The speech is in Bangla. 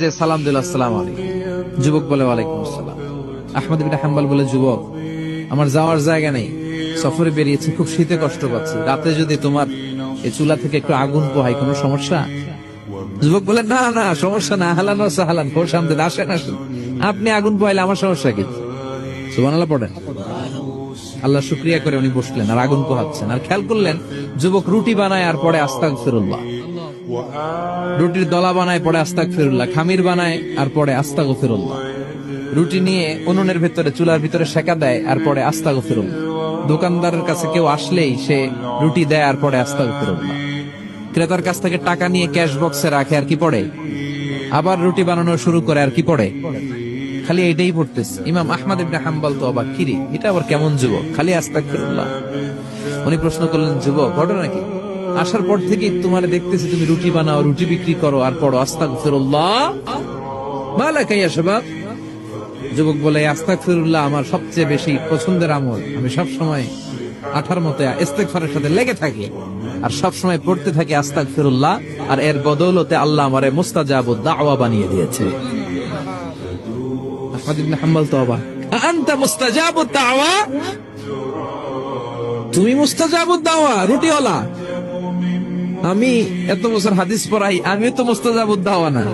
যে সালাম দিল আসসালামু আলাইকুম, যুবক বলে ওয়ালাইকুম আসসালাম। আহমদ ইবনে হাম্বল বলে, যুবক আমার যাওয়ার জায়গা নেই, সফরে বেরিয়েছি, খুব শীতে কষ্ট পাচ্ছি, রাতে যদি তোমার এই চুলা থেকে একটু আগুন পোহাই কোনো সমস্যা? যুবক বলে, না না সমস্যা না, আহলান ওয়া সাহলান, খোশ আমদেদ, আসেন আসেন, আপনি আগুন পোহাইলে আমার সমস্যা কি? সুবহানাল্লাহ পড়েন। আল্লাহ শুকরিয়া করে উনি বসলেন আর আগুন পোহাচ্ছেন, আর খেয়াল করলেন যুবক রুটি বানায় আর পরে আস্তাগফিরুল্লাহ, রুটির দলা বানায় পরে আস্তাগফিরুল্লাহ, খামির বানায় আর পরে আস্তাগফিরুল্লাহ, রুটি নিয়ে উনুনের ভেতরে চুলার ভিতরে সেকা দেয় আর পরে আস্তাগফিরুল্লাহ, দোকানদারের কাছে কেউ আসলেই সে রুটি দেয় আর পরে আস্তাগফিরুল্লাহ, ক্রেতার কাছ থেকে টাকা নিয়ে ক্যাশ বক্সে রাখে আর কি পড়ে, আবার রুটি বানানো শুরু করে আর কি পড়ে, খালি এটাই পড়তেছে। ইমাম আহমদ ইবনে হাম্বল তো অবাক, কিরে এটা আবার কেমন যুবক, খালি আস্তাগফিরুল্লাহ। উনি প্রশ্ন করলেন, যুবক ঘটনা কি? আসার পর থেকে তোমার দেখতেছি তুমি রুটি বানাও, রুটি বিক্রি করো আর পড়ো আস্তাগফিরুল্লাহ, মালাকা ইয়া শাবাব। যুবক বলে, আস্তাগফিরুল্লাহ আমার সবচেয়ে বেশি পছন্দের আমল, আমি সব সময় আঠার মতো ইস্তেগফারের সাথে লেগে থাকি আর সব সময় পড়তে থাকি আস্তাগফিরুল্লাহ, আর এর বদৌলতে আল্লাহ আমারে মুস্তাজাবুদ দাওয়া বানিয়ে দিয়েছে। আহমদ ইবনে হাম্বল তো অবাক, আনতা মুস্তাজাবুদ দাওয়া, তুমি মুস্তাজাবুদ দাওয়া, রুটিওয়ালা? আমি এত বছর হাদিস পড়াই, আমিও তো মুস্তাজাবুদ দাওয়া না।